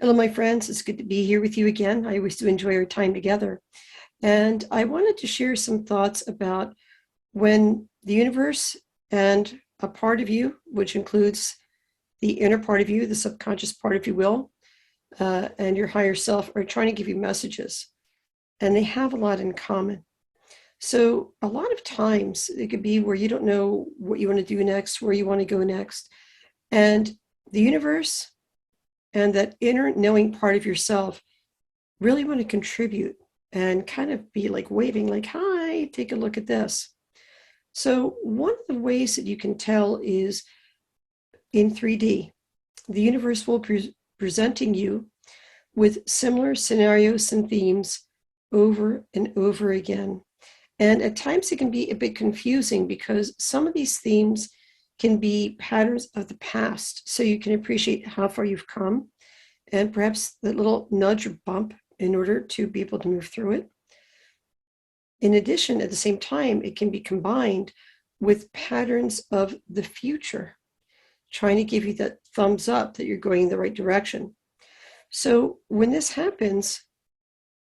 Hello, my friends. It's good to be here with you again. I always do enjoy our time together. And I wanted to share some thoughts about when the universe and a part of you, which includes the inner part of you, the subconscious part, if you will, and your higher self, are trying to give you messages. And they have a lot in common. So, a lot of times it could be where you don't know what you want to do next, where you want to go next. And the universe and that inner knowing part of yourself really want to contribute and kind of be like waving, like, hi, take a look at this. So, one of the ways that you can tell is in 3D. The universe will be presenting you with similar scenarios and themes over and over again. And at times it can be a bit confusing because some of these themes can be patterns of the past. So you can appreciate how far you've come and perhaps that little nudge or bump in order to be able to move through it. In addition, at the same time, it can be combined with patterns of the future, trying to give you that thumbs up that you're going in the right direction. So when this happens,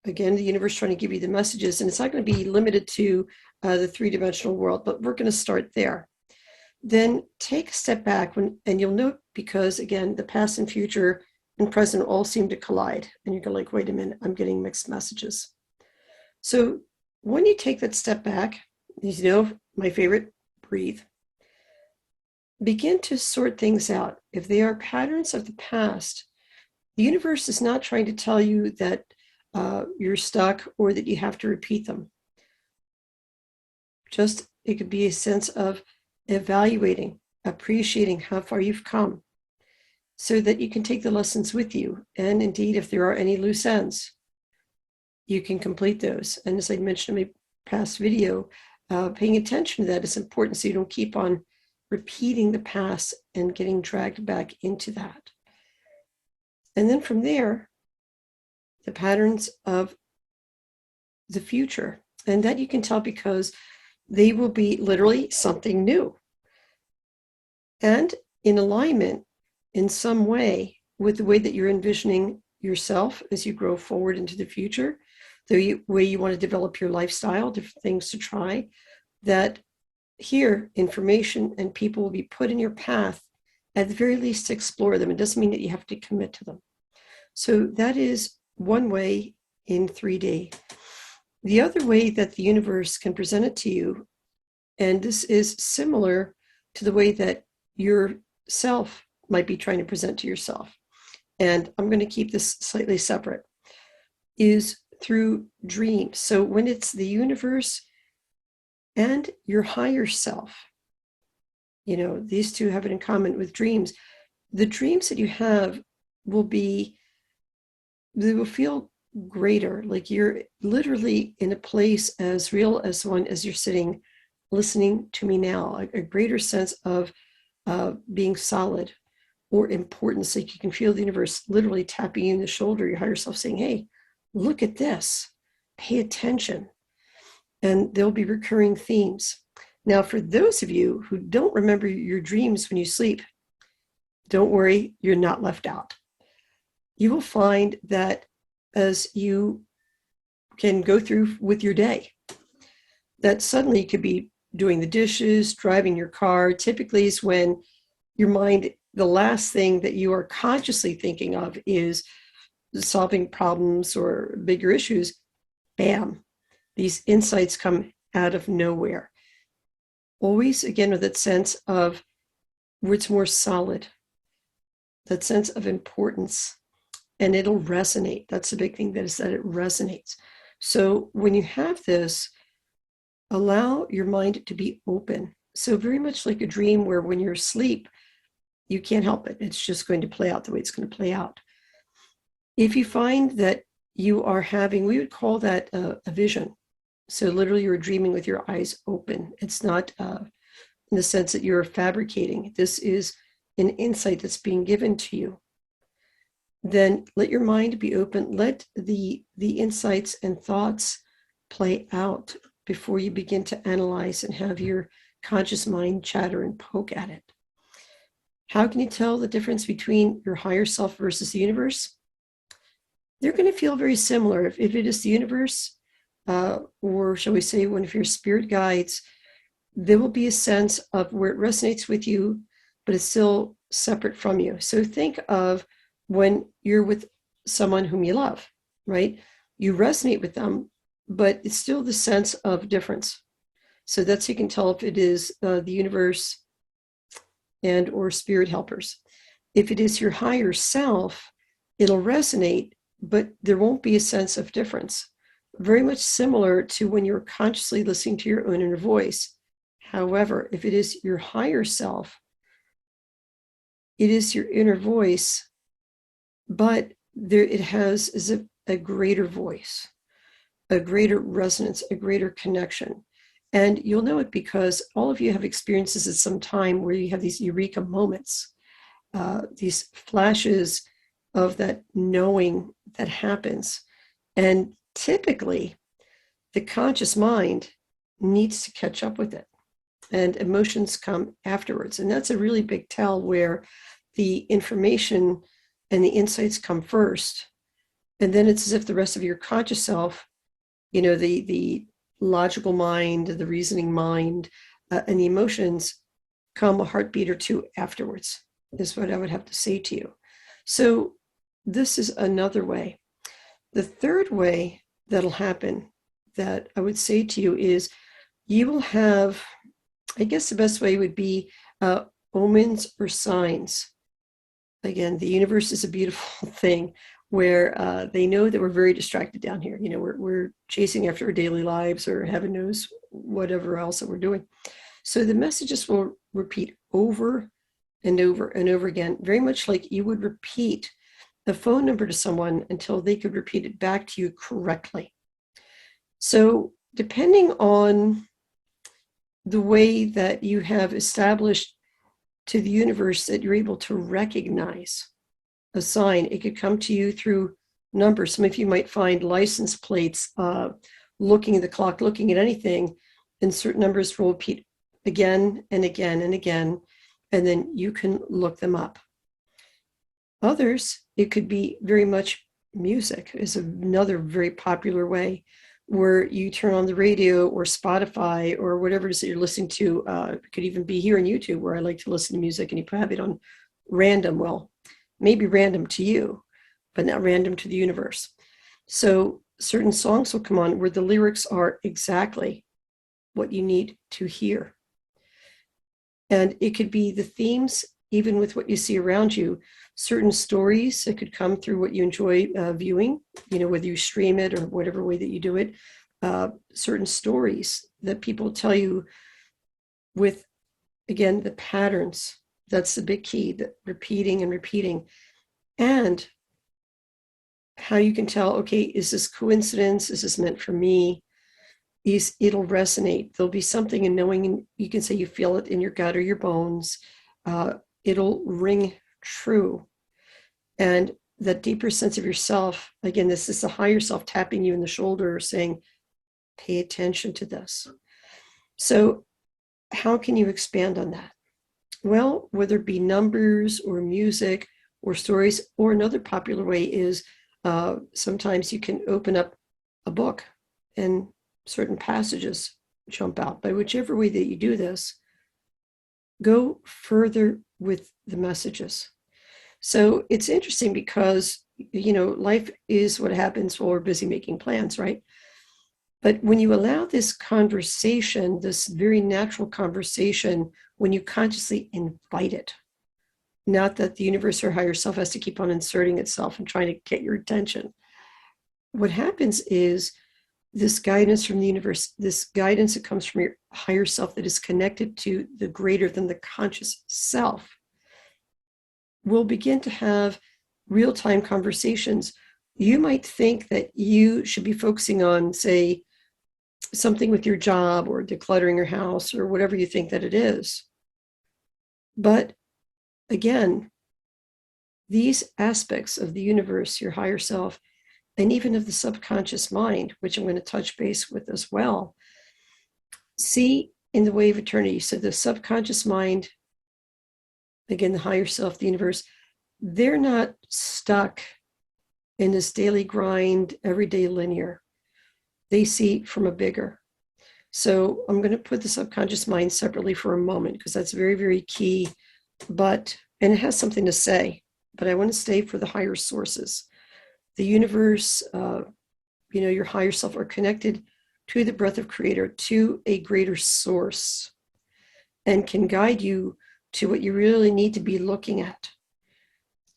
again, the universe trying to give you the messages, and it's not going to be limited to the three-dimensional world, but we're going to start there. Then take a step back and you'll note, because again, the past and future and present all seem to collide, and you're going to like, wait a minute, I'm getting mixed messages. So when you take that step back, you know, my favorite, breathe. Begin to sort things out. If they are patterns of the past, the universe is not trying to tell you that you're stuck or that you have to repeat them. Just, it could be a sense of evaluating, appreciating how far you've come so that you can take the lessons with you. And indeed, if there are any loose ends, you can complete those. And as I mentioned in my past video, paying attention to that is important so you don't keep on repeating the past and getting dragged back into that. And then from there, the patterns of the future. And that you can tell because they will be literally something new and in alignment in some way with the way that you're envisioning yourself as you grow forward into the future, the way you want to develop your lifestyle, different things to try, that here information and people will be put in your path, at the very least to explore them. It doesn't mean that you have to commit to them. So that is one way in 3D. The other way that the universe can present it to you, and this is similar to the way that yourself might be trying to present to yourself, and I'm going to keep this slightly separate, is through dreams. So when it's the universe and your higher self, you know, these two have it in common with dreams. The dreams that you have will be, they will feel greater, like you're literally in a place as real as one as you're sitting listening to me now, a greater sense of being solid or importance. Like you can feel the universe literally tapping you in the shoulder, your higher self saying, hey, look at this, pay attention. And there'll be recurring themes. Now, for those of you who don't remember your dreams when you sleep, don't worry, you're not left out. You will find that as you can go through with your day, that suddenly you could be doing the dishes, driving your car. Typically is when your mind, the last thing that you are consciously thinking of is solving problems or bigger issues. Bam, these insights come out of nowhere. Always, again, with that sense of where it's more solid, that sense of importance, and it'll resonate. That's the big thing, that is that it resonates. So when you have this, allow your mind to be open. So very much like a dream where when you're asleep, you can't help it. It's just going to play out the way it's going to play out. If you find that you are having, we would call that a vision. So literally you're dreaming with your eyes open. It's not in the sense that you're fabricating. This is an insight that's being given to you. Then let your mind be open. Let the insights and thoughts play out before you begin to analyze and have your conscious mind chatter and poke at it. How can you tell the difference between your higher self versus the universe? they're going to feel very similar. If it is the universe, or shall we say, one of your spirit guides, there will be a sense of where it resonates with you, but it's still separate from you. So think of when you're with someone whom you love, right? You resonate with them, but it's still the sense of difference. So that's how you can tell if it is the universe and or spirit helpers. If it is your higher self, it'll resonate, but there won't be a sense of difference. Very much similar to when you're consciously listening to your own inner voice. However, if it is your higher self, it is your inner voice, but it has a greater voice, a greater resonance, a greater connection. And you'll know it because all of you have experiences at some time where you have these eureka moments, these flashes of that knowing that happens. And typically, the conscious mind needs to catch up with it, and emotions come afterwards. And that's a really big tell, where the information and the insights come first. And then it's as if the rest of your conscious self, the logical mind, the reasoning mind, and the emotions come a heartbeat or two afterwards, is what I would have to say to you. So this is another way. The third way that'll happen that I would say to you is you will have, I guess the best way would be omens or signs. Again, the universe is a beautiful thing where they know that we're very distracted down here. We're chasing after our daily lives, or heaven knows whatever else that we're doing. So the messages will repeat over and over and over again, very much like you would repeat a phone number to someone until they could repeat it back to you correctly. So depending on the way that you have established to the universe that you're able to recognize a sign, it could come to you through numbers. Some of you might find license plates, looking at the clock, looking at anything, and certain numbers will repeat again and again and again, and then you can look them up. Others, it could be very much music is another very popular way, where you turn on the radio or Spotify or whatever it is that you're listening to. It could even be here on YouTube, where I like to listen to music, and you have it on random. Well, maybe random to you, but not random to the universe. So certain songs will come on where the lyrics are exactly what you need to hear. And it could be the themes, even with what you see around you, certain stories that could come through what you enjoy viewing, whether you stream it or whatever way that you do it, certain stories that people tell you with, again, the patterns. That's the big key, the repeating and repeating. And how you can tell, okay, is this coincidence? Is this meant for me? It'll resonate. There'll be something in knowing, and you can say you feel it in your gut or your bones. It'll ring true. And that deeper sense of yourself, again, this is the higher self tapping you in the shoulder, saying, pay attention to this. So how can you expand on that? Well, whether it be numbers or music or stories, or another popular way is sometimes you can open up a book and certain passages jump out. By whichever way that you do this, go further with the messages. So it's interesting because, life is what happens while we're busy making plans, right? But when you allow this conversation, this very natural conversation, when you consciously invite it, not that the universe or higher self has to keep on inserting itself and trying to get your attention. What happens is this guidance from the universe, this guidance that comes from your higher self that is connected to the greater than the conscious self, will begin to have real-time conversations. You might think that you should be focusing on, say, something with your job or decluttering your house or whatever you think that it is. But again, these aspects of the universe, your higher self, and even of the subconscious mind, which I'm going to touch base with as well, see in the way of eternity. So the subconscious mind, again, the higher self, the universe, they're not stuck in this daily grind, everyday linear. They see from a bigger. So I'm going to put the subconscious mind separately for a moment because that's very, very key. And it has something to say, but I want to stay for the higher sources. The universe, your higher self are connected to the breath of creator, to a greater source, and can guide you to what you really need to be looking at.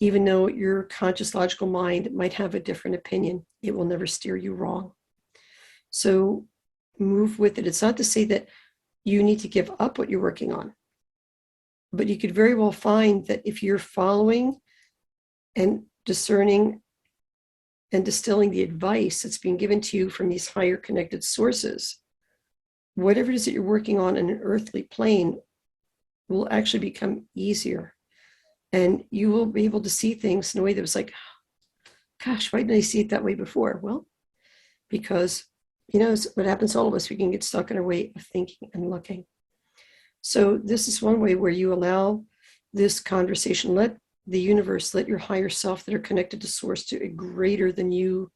Even though your conscious logical mind might have a different opinion, it will never steer you wrong. So move with it. It's not to say that you need to give up what you're working on, but you could very well find that if you're following and discerning and distilling the advice that's being given to you from these higher connected sources, whatever it is that you're working on in an earthly plane will actually become easier. And you will be able to see things in a way that was like, gosh, why didn't I see it that way before? Well, because, what happens to all of us, we can get stuck in our way of thinking and looking. So this is one way where you allow this conversation, let the universe, let your higher self that are connected to source, to a greater than you,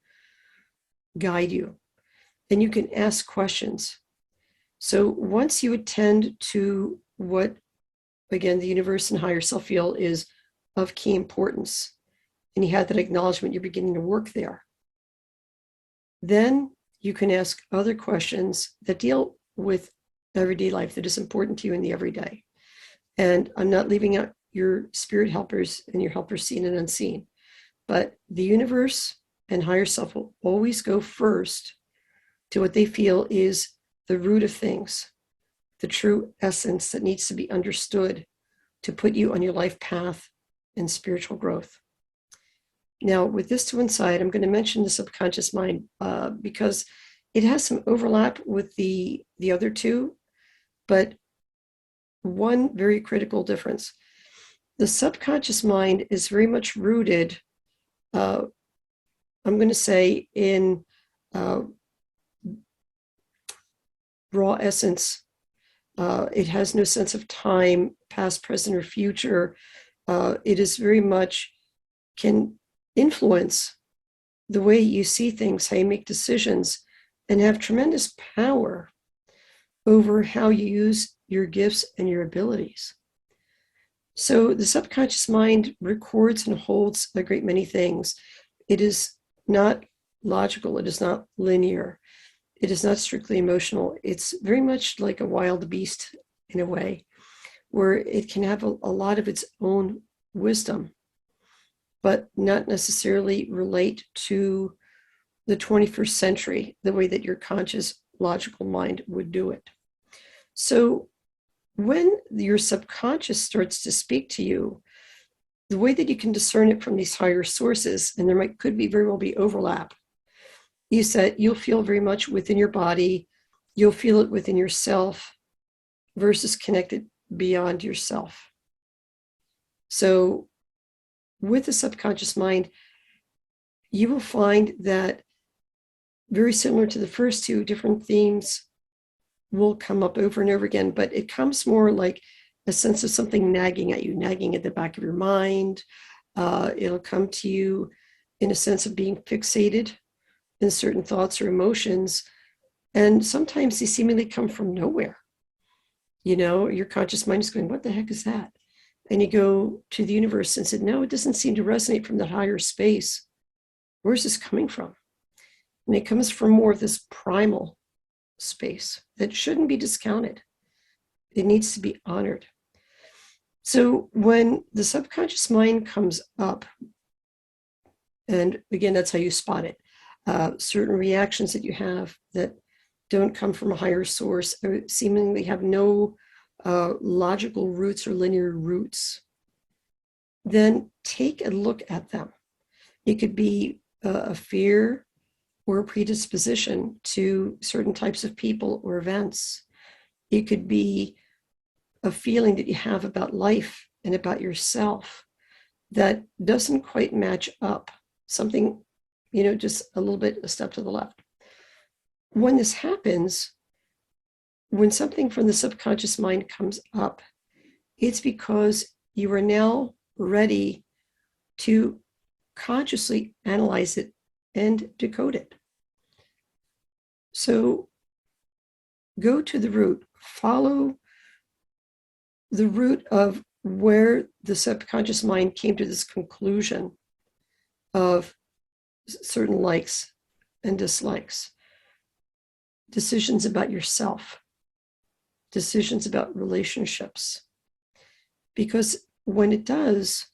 guide you. And you can ask questions. So once you attend to what, again, the universe and higher self feel is of key importance, and you have that acknowledgement, you're beginning to work there, then you can ask other questions that deal with everyday life that is important to you in the everyday. And I'm not leaving out your spirit helpers and your helpers seen and unseen, but the universe and higher self will always go first to what they feel is the root of things, the true essence that needs to be understood to put you on your life path and spiritual growth. Now, with this to one side, I'm going to mention the subconscious mind because it has some overlap with the other two, but one very critical difference. The subconscious mind is very much rooted, I'm going to say, in raw essence. It has no sense of time, past, present, or future. It is very much can influence the way you see things, how you make decisions, and have tremendous power over how you use your gifts and your abilities. So the subconscious mind records and holds a great many things. It is not logical. It is not linear. It is not strictly emotional. It's very much like a wild beast in a way, where it can have a lot of its own wisdom, but not necessarily relate to the 21st century the way that your conscious logical mind would do it. So when your subconscious starts to speak to you, the way that you can discern it from these higher sources, and there could be very well be overlap, is that you'll feel very much within your body, you'll feel it within yourself versus connected beyond yourself. So with the subconscious mind, you will find that very similar to the first two, different themes will come up over and over again, but it comes more like a sense of something nagging at you, nagging at the back of your mind. It'll come to you in a sense of being fixated in certain thoughts or emotions. And sometimes they seemingly come from nowhere. Your conscious mind is going, what the heck is that? And you go to the universe and said, no, it doesn't seem to resonate from that higher space. Where's this coming from? And it comes from more of this primal space that shouldn't be discounted. It needs to be honored. So when the subconscious mind comes up, and again, that's how you spot it, certain reactions that you have that don't come from a higher source or seemingly have no logical roots or linear roots, then take a look at them. It could be a fear or a predisposition to certain types of people or events. It could be a feeling that you have about life and about yourself that doesn't quite match up. Something, just a little bit, a step to the left. When this happens, when something from the subconscious mind comes up, it's because you are now ready to consciously analyze it and decode it. So go to the root, follow the root of where the subconscious mind came to this conclusion of certain likes and dislikes, decisions about yourself, decisions about relationships. Because when it does,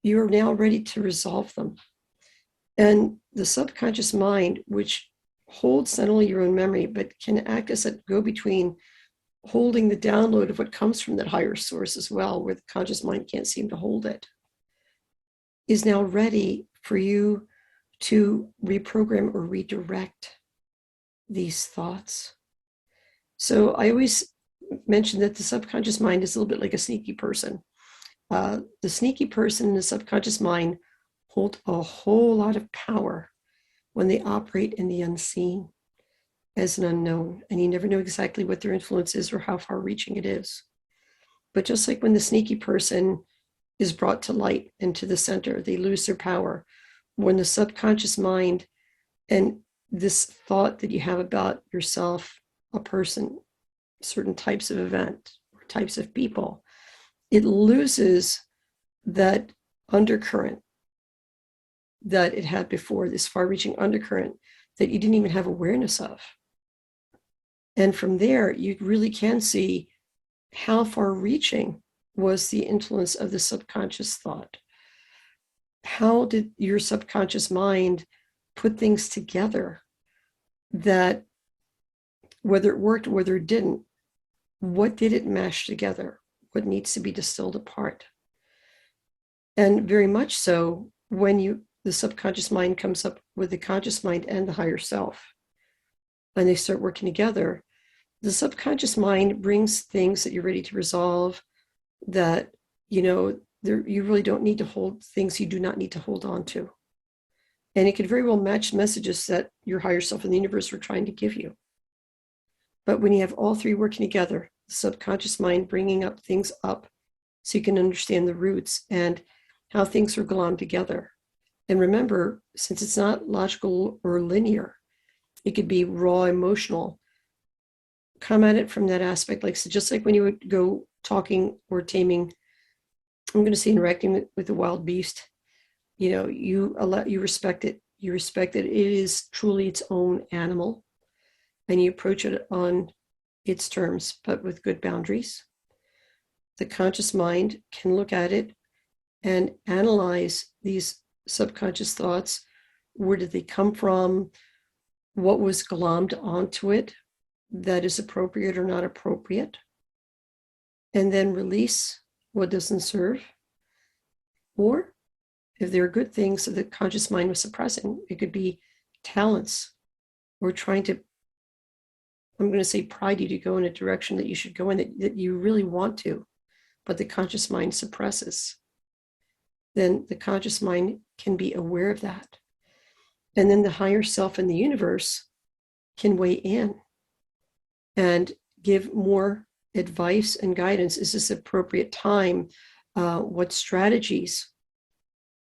you're now ready to resolve them. And the subconscious mind, which holds not only your own memory, but can act as a go-between, holding the download of what comes from that higher source as well, where the conscious mind can't seem to hold it, is now ready for you to reprogram or redirect these thoughts. So I always mention that the subconscious mind is a little bit like a sneaky person. The sneaky person in the subconscious mind hold a whole lot of power when they operate in the unseen as an unknown, and you never know exactly what their influence is or how far-reaching it is. But just like when the sneaky person is brought to light and to the center, they lose their power. When the subconscious mind and this thought that you have about yourself, a person, certain types of event, or types of people, it loses that undercurrent that it had before, this far-reaching undercurrent that you didn't even have awareness of. And from there, you really can see how far-reaching was the influence of the subconscious thought. How did your subconscious mind put things together that, whether it worked or whether it didn't, what did it mash together? What needs to be distilled apart? And very much so, when the subconscious mind comes up with the conscious mind and the higher self, and they start working together, the subconscious mind brings things that you're ready to resolve, that, you really don't need to hold things you do not need to hold on to. And it could very well match messages that your higher self and the universe were trying to give you. But when you have all three working together, the subconscious mind bringing up things up so you can understand the roots and how things are glommed together. And remember, since it's not logical or linear, it could be raw emotional. Come at it from that aspect, so just like when you would go talking or taming, I'm going to say interacting with a wild beast, you respect it. You respect that it is truly its own animal, and you approach it on its terms, but with good boundaries. The conscious mind can look at it and analyze these subconscious thoughts. Where did they come from? What was glommed onto it that is appropriate or not appropriate? And then release what doesn't serve. Or if there are good things that the conscious mind was suppressing, it could be talents or trying to, I'm going to say, pride you to go in a direction that you should go in, that you really want to, but the conscious mind suppresses. Then the conscious mind can be aware of that. And then the higher self in the universe can weigh in and give more advice and guidance. Is this appropriate time? What strategies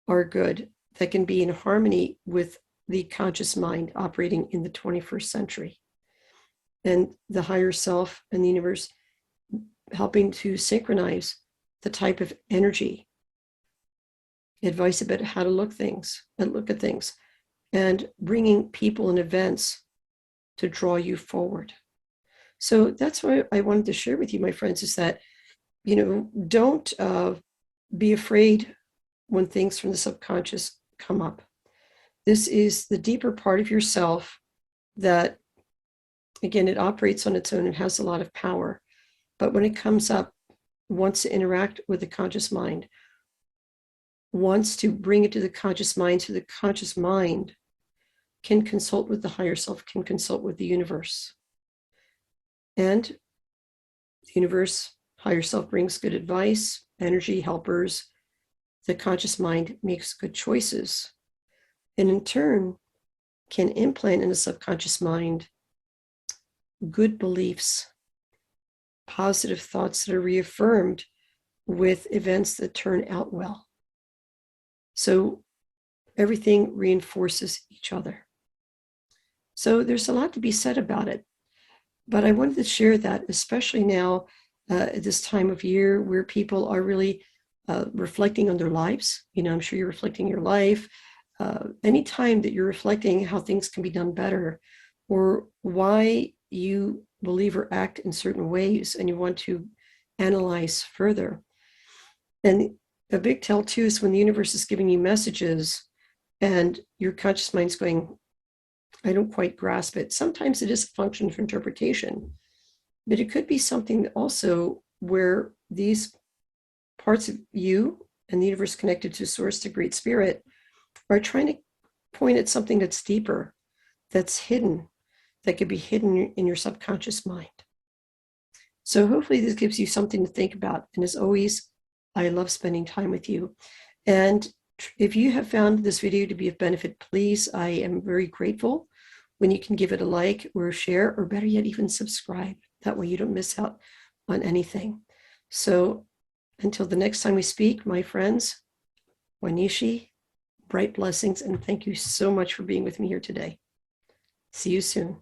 are good that can be in harmony with the conscious mind operating in the 21st century? And the higher self and the universe helping to synchronize the type of energy, advice about how to look at things, and bringing people and events to draw you forward. So that's what I wanted to share with you, my friends, is that, don't be afraid when things from the subconscious come up. This is the deeper part of yourself that, again, it operates on its own and has a lot of power. But when it comes up, wants to interact with the conscious mind, wants to bring it to the conscious mind, so the conscious mind can consult with the higher self, can consult with the universe. And the universe, higher self, brings good advice, energy, helpers. The conscious mind makes good choices, and in turn can implant in the subconscious mind good beliefs, positive thoughts that are reaffirmed with events that turn out well. So everything reinforces each other. So there's a lot to be said about it. But I wanted to share that, especially now at this time of year where people are really reflecting on their lives. I'm sure you're reflecting your life. Any time that you're reflecting how things can be done better, or why you believe or act in certain ways, and you want to analyze further. And a big tell too is when the universe is giving you messages and your conscious mind's going, I don't quite grasp it. Sometimes it is a function for interpretation, but it could be something also where these parts of you and the universe connected to source, to great spirit, are trying to point at something that's deeper, that's hidden, that could be hidden in your subconscious mind. So hopefully this gives you something to think about. And as always, I love spending time with you. And if you have found this video to be of benefit, please, I am very grateful when you can give it a like or a share, or better yet, even subscribe. That way you don't miss out on anything. So until the next time we speak, my friends, Wanishi, bright blessings, and thank you so much for being with me here today. See you soon.